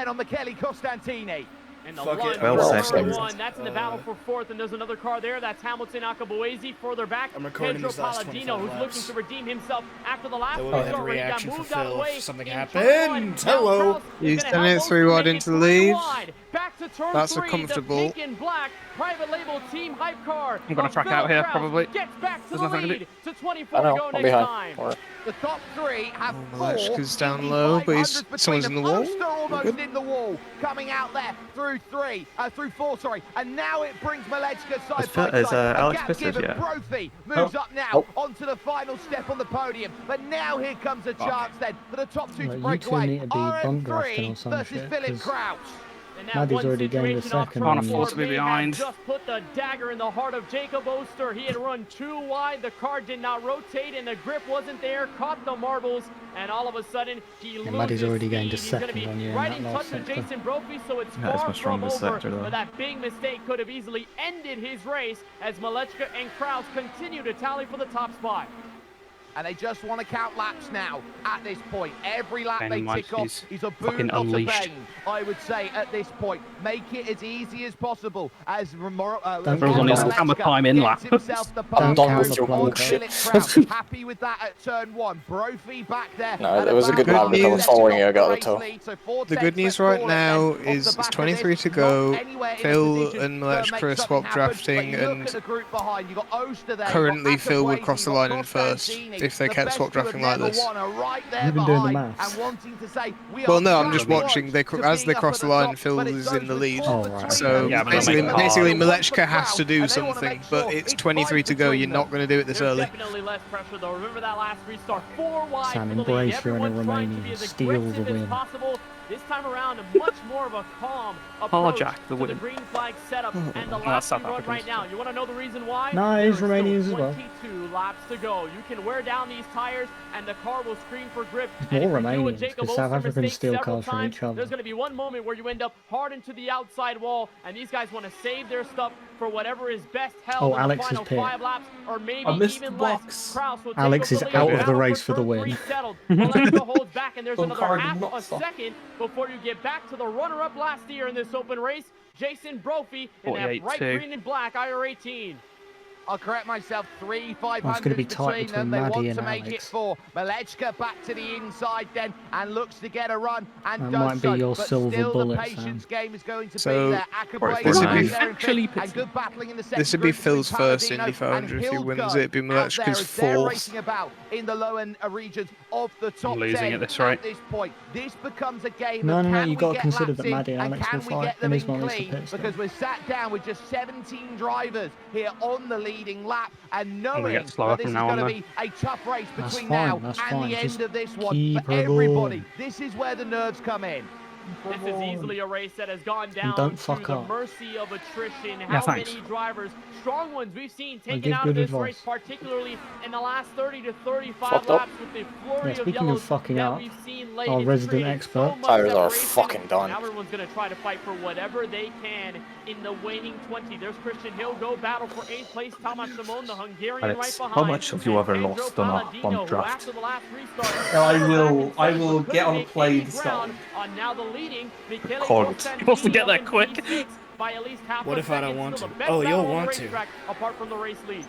then on Michele Costantini. And the Well, that's in the battle for fourth, and there's another car there. That's Hamilton Akabuezi. Further back, Pedro Palladino, who's looking to redeem himself after the last restart where he got moved out of the way. Something happened. Hello. He's done it 3 wide into the lead. Back to turn That's a 3, comfortable. the pink and black private label team hype car. I'm going to track out here, probably. Gets back to There's the nothing to lead do. to 24 to go next time. The top 3 have Malechka's 4 down Indy low, but 500s someone's in the wall. Oster almost in the wall, coming out there through 4, sorry. And now it brings Malechka side by side. Alex Gap Pistons, given. yeah. Brophy moves up now onto the final step on the podium. But now here comes a chance then for the top 2 to break away. RM3 versus Philip Kraus. Maddie's already gained a second. Can't afford to be behind. Just put the dagger in the heart of Jacob Oster. He had run too wide. The car did not rotate, and the grip wasn't there. Caught the marbles, and all of a sudden he loses Maddie's already speed. gained a He's going to second be on you right in in that touch last with sector. Jason Brophy, so it's Yeah, it's far my from strongest over. sector, though. But that big mistake could have easily ended his race as Malechka and Kraus continue to tally for the top spot. And they just want to count laps now at this point. Every lap they tick off is a boon, not a unleashed. bane, I would say, at this point. Make it as easy as possible as Everyone needs to hammer time in lap. Don't count the bunker. Happy with that at turn 1. Brophy back there. No, it was a good lap because I was following you. I got the toe. The good news right now is it's 23 to go. Phil and Malechka are swap drafting, and currently Phil would cross the line in first if they kept swap drafting like this. You've been doing the maths. Well, no, I'm just watching. As they cross the line, Phil is in the lead. Oh, right. So Yeah, but basically, they'll make Malechka has to do something, but it's 23 to go. You're not going to do it this early. Definitely less pressure though. Remember that last restart, 4 wide. Sam, for the embrace lead. you're in a Everyone's trying to be Romanian. as Steal the aggressive as win. possible. This time around, much more of a calm approach Jack, the to the win. green flag setup and the that's laps South we run Africans. right now. You want to know the reason why? No, There it's is still Romanians as well. 22 laps to go. You can wear down these tires, and the car will scream for grip. It's And more if you do a Romanians, Jacob because South Olsen Africans mistake steal several cars from times, each other. There's going to be one moment where you end up hard into the outside wall, and these guys want to save their stuff for whatever is best held Oh, in Alex the is final pit. 5 laps, or maybe I missed even the less. box. Kraus will take Alex over is the out lead. of the Battle race for the turn win. 3 settled. Malechka holds back, and there's Well, another car did half not a stop. second before you get back to the runner-up last year in this open race, Jason Brophy in that 48-2. bright green and black IR18. I'll correct myself, 3 500s Well, it's gonna be tight between them. between They Maddie want and to make it Alex. 4. Malechka back to the inside then and looks to get a run and That does might be so. your But silver still bullet, the patience Sam. game is going to So, be there. this would be actually and good battling in the second This would be group between Phil's first Palladino Indy 500 and if he wins Hildgo it. It'd be out there Malechka's as they're fourth. racing about in the low end regions of the top losing 10 at this rate. this point. This becomes a game No, of no, no, can you we gotta get consider laps that in Maddie and Alex can will we fight, get and them he's in not least clean? the pit stop. Because we're sat down with just 17 drivers here on the leading lap, and gonna knowing get slower that this from is now going to on, be a tough race That's between fine, now that's and fine. the Just end of this one keep for her everybody. going. This is where the nerves come in. This is easily a race that has gone down don't to fuck the up. mercy of attrition. Yeah, How thanks. many drivers, strong ones we've seen taken give out of good this race, advice. particularly in the last 30 to 35 Fucked up. laps with the flurry Yeah, of speaking of yellows fucking that up, we've seen late. our It's resident created expert. so much Tires are separation, fucking done. and everyone's going to try to fight for whatever they can in the waning 20. There's Christian Hill go battle for 8th place. Thomas Simon, the Hungarian, Alex, right behind. how much have you And ever Pedro lost on a Palladino, bump who draft? after the last restart, I will get on a plane to ground Scotland. on now the leading Michele Called. Costantini You're supposed to get there up in quick. P6 by at least half What a if I don't second. want Still to? the best Oh, battle you'll on the want to. racetrack, apart from the race lead.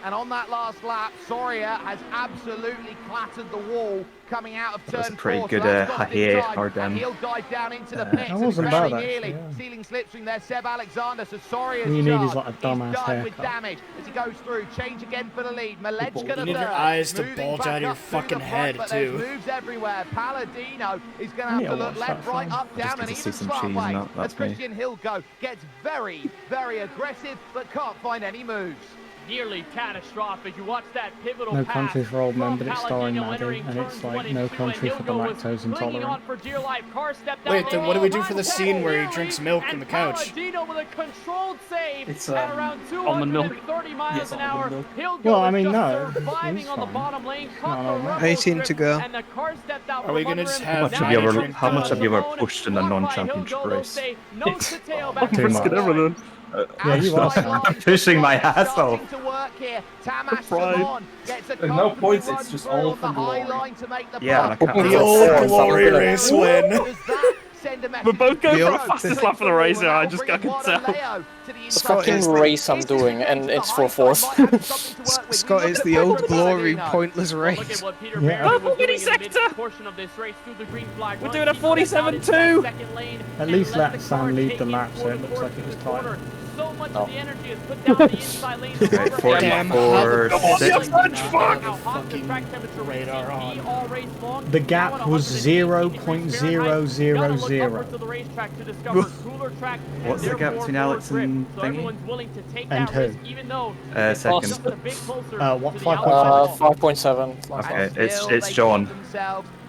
And on that last lap, Soria has absolutely clattered the wall coming out of turn was a pretty 4. good, so that's cost him Hahir time, hard, and he'll dive down into the that pits. wasn't and bad, very actually, nearly yeah. stealing slipstream there, Seb Alexander. So Soria's All you need is charge like a dumbass done with haircut. damage as he goes through. Change again for the lead. Malechka You the need your third, eyes to moving bulge back out of your up to the fucking front, head, but there's too. moves everywhere. Palladino is going to have Yeah, to look watch left, that right, film. up, down, get and to even see some smart cheese, way no, as that's me. Christian Hildgo gets very, very aggressive, but can't find any moves. Nearly catastrophic. You watch that pivotal No pass Country for Old Men, from but it's starring Palladino Maddie, entering and it's turns like 1 No and 2, Country and for the Hildgo was lactose clinging on intolerant. for dear life. Car stepped out. Wait, then what do we do Oh, for the my scene where he nearly, drinks milk and on the couch? Palladino with a controlled save It's, at around almond milk. 230 miles Yes, an hour. almond Hildgo Well, I was mean, just no, surviving he's on the fine. bottom lane. Caught No, the no, rumble 18 to strip, go. and the car stepped out Are we from gonna under just him. have Now How much have you he ever- drinks how much have you ever Simone, pushed in a followed by non-championship Hildgo. They'll race? say nose to tail back Too to much. the line. Yeah, you are. I'm pushing my ass off. Starting to work here. Tamas Pride. Simon gets a There's no confident points, run it's just through all on the for high glory. line to make the Yeah, and I putt. can't The old glory race win. Does that We're both going The for a old- fastest lap of the race. I just I can tell. The fucking race I'm doing, and it's for fourth. Scott, it's the old glory pointless Well, look at race. what Peter Yeah. Barrett was Purple doing in the sector. mid-portion of this race through the green flag. We're run. doing a He stepped out 47.2. into that second lane At and least let let the Sam car lead take the him lap, so for it the looks like it was course tight. quarter. So much No. of the energy is put down the inside lane. Okay, 44, How 6. hot the track temperature was radar be all race long. The Now gap at was 180 degrees Fahrenheit. 0.000. Gotta look upwards to the racetrack to discover cooler track and What's the gap therefore between more Alex grip. and So thingy? everyone's willing to take And that who? risk, even though Second. just a bit closer What, to the 5.7? outside. 5.7. Okay, it's John.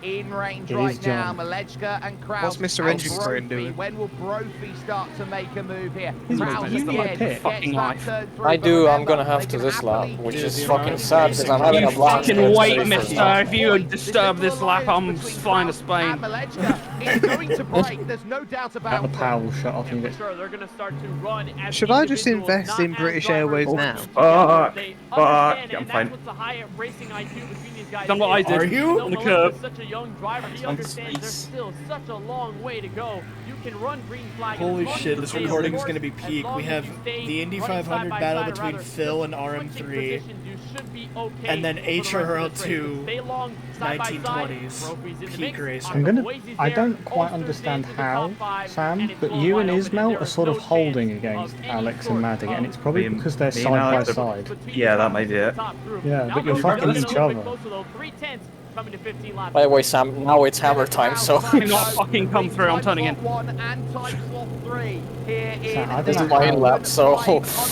In range It right is John. now, Malechka and Kraus. What's Mr. and Engine Crane Brophy. doing? When will Brophy start to make a move here? He's Kraus making again my pit. gets Fucking that life. turn through, I but do, I'm remember, gonna have they to can this lap, happily which do is the fucking right sad because I'm having You a blast. fucking against wait, the mister. first If you disturb this lap, I'm flying to Spain. And Malechka is going to break. There's no doubt That about the it. power will shut off and For get. sure, they're gonna start to run as Should I just individuals, invest not in as British drivers Airways working now? together. Fuck. They Fuck. understand, I'm and fine. that's what the high racing IQ between these guys. Done what I is. did. Are you? On the Malechka's curb. such a young driver. He On understands there's space. still such a long way to go. You can run green flag. and Holy as long as shit, you this stay recording is on going to be course, peak. as long We as have you stay the Indy running 500 side by battle side, between rather, Phil and switching RM3. positions, you should be okay And then for the rest of HRL2 this race. Stay long, side by side. 1920s Trophies in the peak mix. racer. I'm gonna. Boise's I there, don't quite Ulster's understand into the how, top five, Sam, and it's but going you wide and open, Ismail there are is sort no of holding chance against of any Alex sort and Maddie, and of it's probably Me- because they're me side and by Alex are- side. between Yeah, the that might be it. top group. Yeah, Now but you're those fucking guys are each a little bit other. closer, though. 3/10 coming to 15 laps. By the way, Sam, now it's hammer time, so Do not fucking come through, I'm turning in. One and time slot 3 here in Sam, I the don't it's my know. lap, so I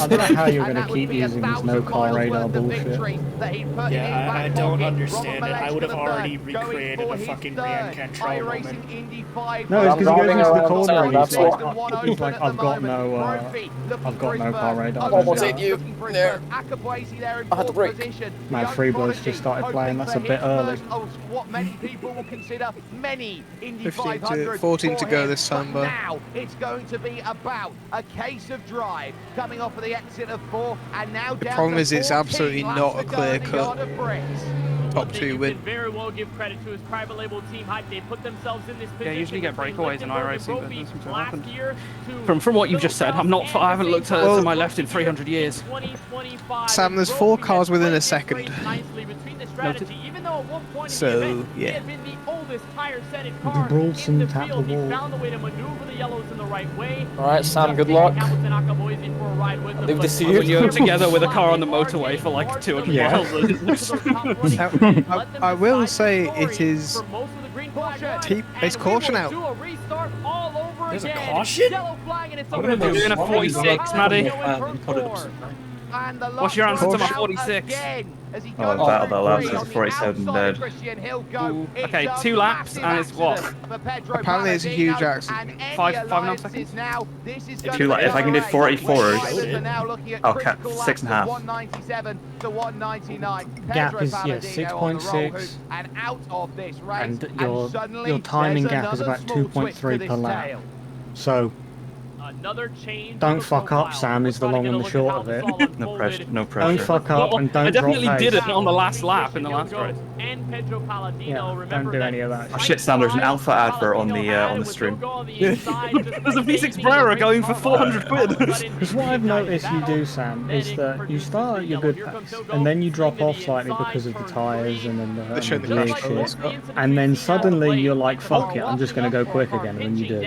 don't know how you're And going that to would keep be using this 1,000 no car miles radar worth of bullshit. victories that he'd put in his Yeah, I back don't pocket. understand Robert it. I would have Malechka already the third, going recreated for a his fucking third Ryan Cantrell moment. Iracing Indy 5. No, it's I'm because he goes driving into the around corner town, and that's he's like, I've got no, I've got no car radar. Almost hit you. There. There. I had to brake. My Freebirds just started playing, that's a bit early. What many people will consider many Indy 15 to 500 14 to for go him. this time, But bud. now it's going to be about a case of drive coming off of the exit of 4 and now down problem to is it's 14 absolutely laps not a to go in the clear-cut yard of bricks. top Thing two you win. can very well give credit to his private label team hype. They put themselves in this Yeah, position. usually get between breakaways in Lichtenberg and iRacing, but Brophy nothing seems to last happen. year to From what you've just said, I'm not. I haven't looked Well, to my left in 300 years. 2025. Sam, there's 4 cars within a second. Nicely between the strategy, even though at one point in So, the event, he yeah. had been the oldest tire-setted car Brulson in the tapped the field. He wall. found a way to maneuver the yellows in the right way. Alright, Sam, Just good taking luck. Hamilton Akaboy in for a ride with him, leave but this to when you. When you're together with a car on the motorway for like 200 Yeah. miles. I will say it is it's caution out. There's a caution? We're doing a 46, Maddie. And the What's your answer to my last 46? again as he Oh, goes battle for that last three is on the 47 outside of dead. Christian, he'll go. Ooh, It's okay, a 2 laps, massive and it's what? accident for Pedro Apparently it's a huge Palladino, accident. and any 5.5 alliances seconds? now, this is going Two to la- be if I can do a race 44s, where drivers are now looking at I'll critical cap laps 6.5. of 197 to 199. Gap Pedro is, yeah, Palladino on the roll 6.6, hoop and out of this race, and your suddenly timing there's gap is another about small twist to 2.3 this per lap. tale. So Another change. Don't to the fuck up, profile. Sam, is the We're long gonna and the get a short look of at it. how this all No pressure. unfolded. No don't pressure. fuck up and don't I drop definitely pace. did it on the last lap in the last race. And Pedro Palladino, Yeah, don't remember do that any of that. Oh shit, Sam, there's an alpha advert on the stream. There's a V6 Brera going for 400 quid. Because what I've noticed you do, Sam, is that you start at your good pace, and then you drop off slightly because of the tyres and then They're showing the the gear crash shit. course. And then suddenly you're like, fuck it, I'm just going to go quick again, and then you do.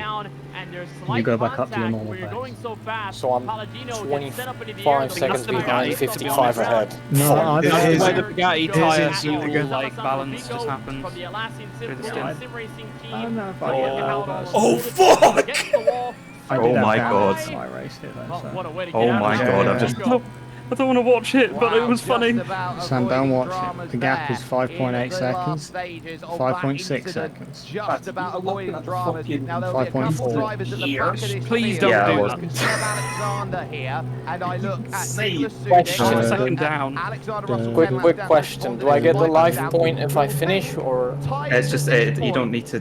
You go back up to your normal pace. So I'm 25 seconds the behind, Bugatti, 55 ahead. No, I Here's- don't That's here's- where the Bugatti tyre instant fuel, again. like balance just happens. From the Alassian Through the Sim stint. Sim Racing team. I don't know if I Look get at that how it first. all Oh, unfolded fuck! against the wall. I Oh did have my balance, God. so I raced it though, Oh, so. what a way to Oh get out my of God, there. I've just- I don't want to watch it, but it was funny. Sam, don't watch it. The gap is 5.8 seconds, 5.6 seconds. Just about avoiding dramas. Now there'll be a couple 5.4. drivers at the back of this Please field. don't Yeah, I do was. that. Instead of Alexander here, and I look at Nicholas Question. Sudik, I look Second at down. Alexander Russell, Quick 10 quick laps question. down, Do I get the Honda life down. point if I finish, or? It's just you don't need to.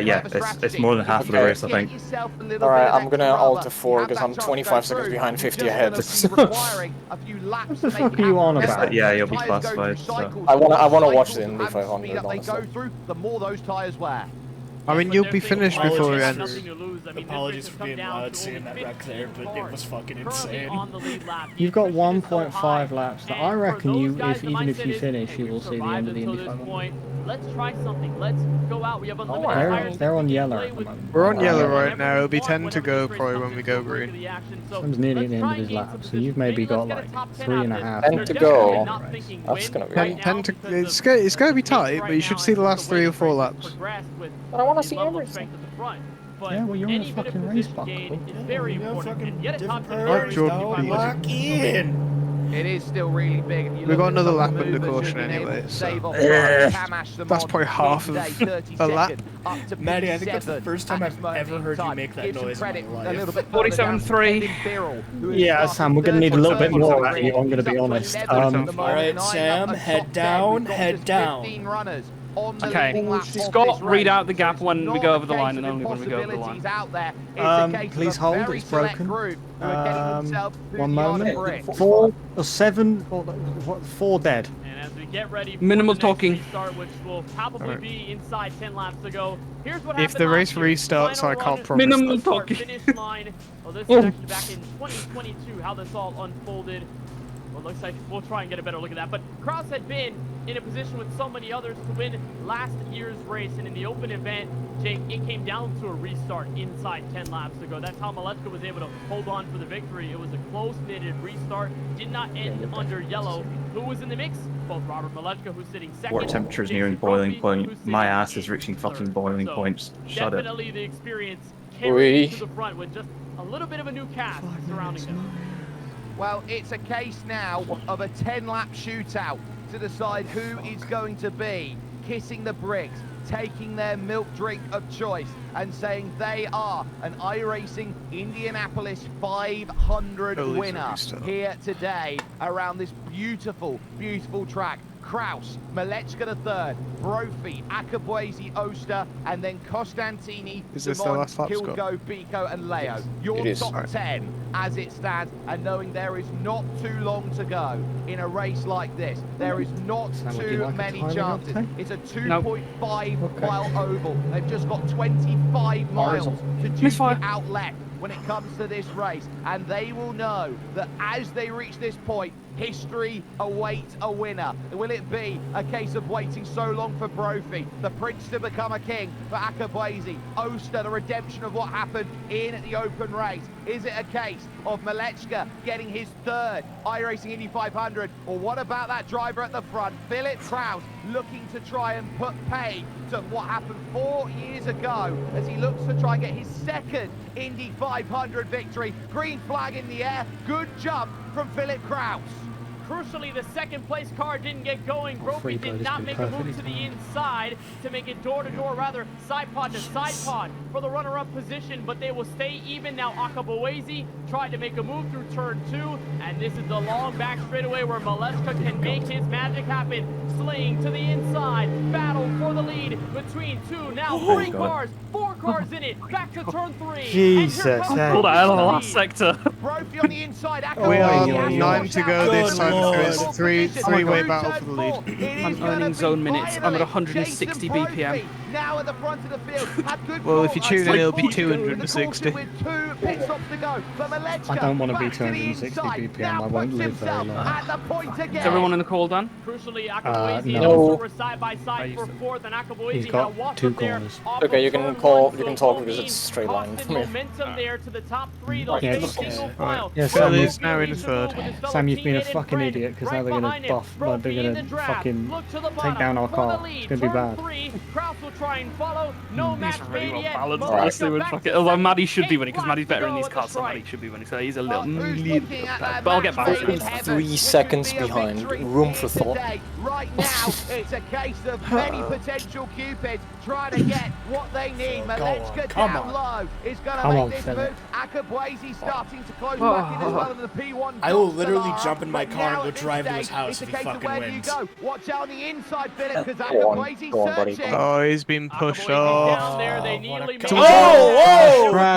Yeah, it's more than half of the race, I think. Alright, I'm gonna alter 4 because I'm 25 seconds behind, 50 ahead. What the fuck are you on about? Yeah, you'll be classified, so. I wanna watch the Indy 500, They go honestly. through, the more those tyres wear. I mean, you'll be finished before it ends. Apologies for being loud seeing that wreck there, but it was fucking insane. You've got 1.5 laps. That I reckon even if you finish, you will see the end of the Indy 500. Let's try something. Let's go out. We have unlimited tires. They're on yellow at the moment. We're on yellow right now. It'll be 10 to go probably when we go green. Sam's nearly at the end of his lap, so you've maybe got like 3.5. 10 to go. That's gonna be. 10 to. It's gonna be tight, but you should see the last 3 or 4 laps. But I want to see everything. Yeah, well, you're in a fucking race, Buck. Right, Jordan, Lock in! It is still really big. We've got another lap under caution anyway, so that's probably half of a lap. Maddie, I think that's the first time I've ever heard you make that noise in my life. 47.3. Yeah, Sam, we're going to need a little bit more out of you, I'm going to be honest. Alright, Sam, head down, head down. Okay, Scott, read out the gap when we go over the line and only when we go over the line. Please hold, it's broken. 1 moment. 4 or 7, or 4 dead. And as we get ready for Minimal the next talking. restart, which will probably be inside 10 laps to go. Here's what If happened the race last year. restarts, I Final can't run, promise Minimal that. talking. finish line. Well, this is actually back in 2022, how this all unfolded. Well, it looks like we'll try and get a better look at that. But Kraus had been in a position with so many others to win last year's race, and in the open event, Jake, it came down to a restart inside 10 laps ago. That's how Malechka was able to hold on for the victory. It was a close-knitted restart, did not end under yellow. Who was in the mix? Both Robert Malechka, who's sitting second. Water temperature is Jason nearing boiling Brophy, point. who's sitting My ass is in reaching fucking third. boiling So, points. Shut it. definitely the experience carrying to the front with just a little bit of a new cast surrounding them. Well, it's a case now of a 10-lap shootout to decide who is going to be kissing the bricks, taking their milk drink of choice, and saying they are an Iracing Indianapolis 500 winner here today around this beautiful, beautiful track. Kraus, Malechka the third, Brophy, Akabuezi, Oster, and then Costantini, Is this the last lap, Scott? Kilgo, Biko, and Leo. Your top 10 as it stands, and knowing there is not too long to go in a race like this. There is not too many chances. It's a 2.5 mile oval. They've just got 25 miles to duke it out left when it comes to this race, and they will know that as they reach this point, history awaits a winner. Will it be a case of waiting so long for Brophy, the prince to become a king, for Akabuezi, Oster, the redemption of what happened in the open race? Is it a case of Malechka getting his third Iracing Indy 500? Or what about that driver at the front, Philip Kraus, looking to try and put pay to what happened 4 years ago as he looks to try and get his second Indy 500 victory? Green flag in the air, good jump from Philip Kraus. Crucially, the second place car didn't get going. Brophy did not make a move to the inside to make it door-to-door, rather side pod to side pod for the runner-up position, but they will stay even. Now Akabuezi tried to make a move through turn 2, and this is the long back straightaway where Malechka can make his magic happen. Sling to the inside, battle for the lead between two, now 3 cars, 4 cars in it, back to turn 3. Jesus, Pulled out of the last sector. Brophy on the inside, We are Akabuezi 9 to go this time, so it's a three-way battle for the lead. I'm earning zone minutes. I'm at 160 BPM. Now at the front of the field, had good Well, if you call, tune in, it'll be with 260. with 2 pit stops to go, but Malechka I don't want to be back the 260 inside, BPM, now I won't puts live very himself long. at the point again. Is everyone in the call done? Crucially, Akabuezi and no. Oster were side by side for 4th, and Akabuezi He's got now walked 2 up there corners. off Okay, of you can turn call- 1, you can so talk because it's straight line constant for me. momentum there to the top 3. They'll Okay. stay single file. Yeah, Phil Sam, is now in third. Sam, you've been a fucking idiot, because now they're going to buff, they're going to fucking take down our car. It's going to be bad. Kraus will try and follow. No match Really made well yet. balanced, Malechka honestly, with back fucking. to Although second. Maddie should be 8 winning, because Maddie's better in these laps to cars, so go at Maddie the should be winning. So he's a little, Who's looking at that but I'll get match back. made in Fucking heaven, 3 which seconds would be a behind. victory Room here for thought. today. Right now, it's a case of many potential cupids trying to get what they need. Malechka come down on. low is going to Come make on, this Philip. move. Akabuezi starting to close back in as well in the P1. I will Dot literally Solara. jump in my But car and now go at this drive to his stage, house it's if a he case of fucking where do you wins. go? Watch out on the inside, Philip, because Go on, Akabuezi's go on, buddy. searching. Oh, he's been pushed Akabuezi off. down there. They nearly made Oh, whoa! Crash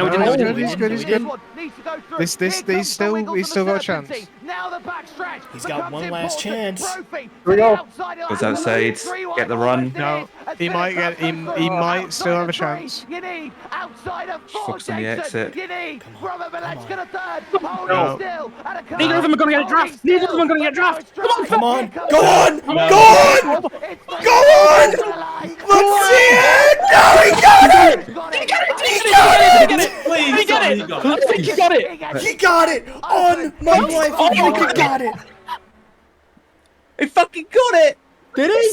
No, we didn't. He's good. He's still got a chance. Now the backstretch. He's got one last chance. Goes outside, get the run. No, he might still have a chance. You need outside of Fucks on the exit. You need Robert Millet's gonna third. No. Still. Neither of them are going to get a draft. Neither of them are going to get a draft. Come on, Come on. Go on. Go on. Go on. Let's see it. No, he got it. He got it. Please, he got it. I think he got it. He got it. On my life, he got it. He fucking got it. Did he?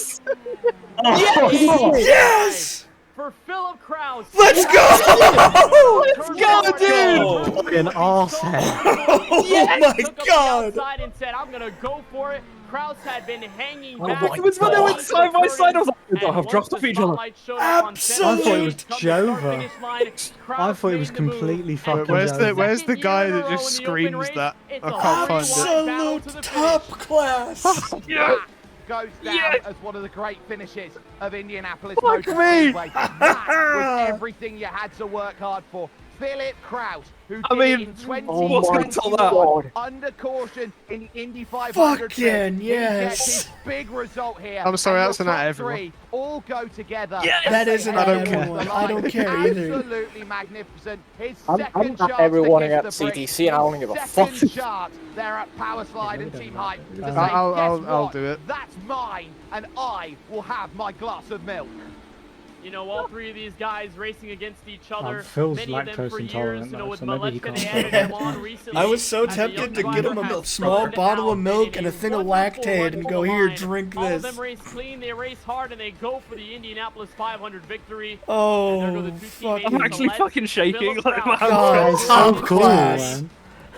Yes. For Philip Kraus. Let's go. Let's go, dude. Fucking arsehole. Oh my God. Outside and said, I'm gonna go for it. Kraus had been hanging back. It was when they went side by side. I was like, they have dropped off each other. Absolute. I thought it was Jova. I thought it was completely fucking Jova. Where's the guy that just screams that? I can't find it. Absolute top class. Yeah. Goes down as one of the great finishes of Indianapolis Fuck Motor me. Speedway. That was everything you had to work hard for. Philip Kraus, who did it in 2021 under caution in the Indy 500. Fucking Gets his yes. big result here. I'm sorry, And that's the an at top everyone. three all go together. That isn't I don't everyone. I don't care either. Absolutely magnificent. His I'm second not chance everyone to at kiss the bricks. CTC, and I don't give a fuck. Second chance there at Power Slide and Team Hype to say, I'll guess do it. what? That's mine, and I will have my glass of milk. You know, all three of these guys racing against each other. Phil's Many of them lactose for years, intolerant, you know, though, with so maybe he Malechka, they can't. added him on recently. I was so As a tempted young to get him driver a has small started bottle of out milk in and a thing of wonderful, Lactaid and go, wonderful here, line. drink All of this. them race clean, they race hard, and they go for the Indianapolis 500 victory. Oh, And there go the two fucking teammates, I'm actually Millet, fucking shaking. Philip Like, my Kraus. hands God, So top cool, class. man.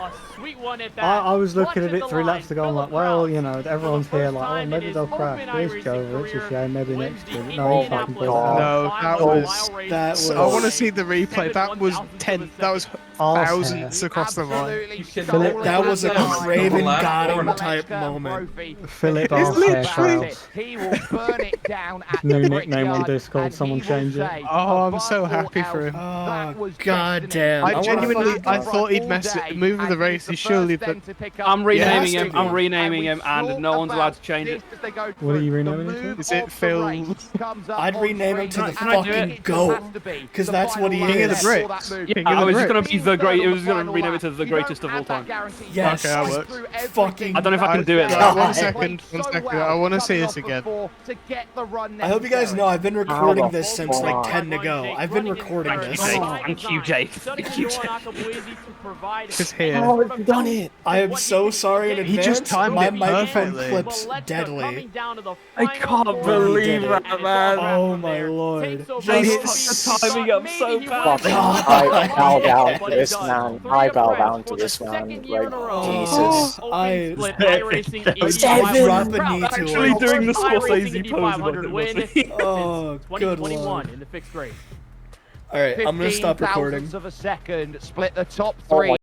A sweet one at that. I was looking at Clutch it at 3 the laps to go. I'm line. like, well, Philip you know, Kraus, everyone's for the here. first Like, oh, time maybe in they'll his crash. open There's iRacing Jova. It's a career shame. Maybe wins next the year. Indy No, he fucking Indianapolis plays out. No, 500 that mile race. was- I want to By see the replay. That was 10. That was thousands across the line. Philip, that was a Craven Overlap. got him Overlap. type moment. Philip It's literally- Kraus. He will burn it down at New the nickname on Brickyard, Discord, and someone he will change it. say, Oh, I'm above so all happy for him. else, that Oh, was God destiny. damn. I wanna genuinely, fuck I off. thought he'd move with the race. He surely, but I'm renaming Yeah. him. I'm renaming him, and no one's allowed to change it. What are you renaming it to? Is it Phil? I'd rename him to the Can I do fucking it? GOAT. 'Cause that's what he King of the is. bricks. King I of was the just gonna bricks. be the great. It was gonna rename it to the greatest of all time. Yes. Okay, that works. Fucking. I don't know if I can do it. Right, though. one second. I want to see this again. I hope you guys know I've been recording this since like 10 to go. I've been recording Thank you, this. Jake. Thank you, Jake. Thank you, Jake. It's here. How have you done it? I am so sorry in He advance. just timed My it microphone perfectly. clips deadly. I can't believe that, man. Oh my lord. They hit the timing up so bad. I bow down to this man. I bow down to this man. Like, Jesus. I- Seven. Drop a knee to Actually him. doing the Scorsese Indy pose. 500 win since Oh, good 2021 lord. in the fixed grade. Alright, I'm gonna stop recording. Of a second, split the top Oh three. my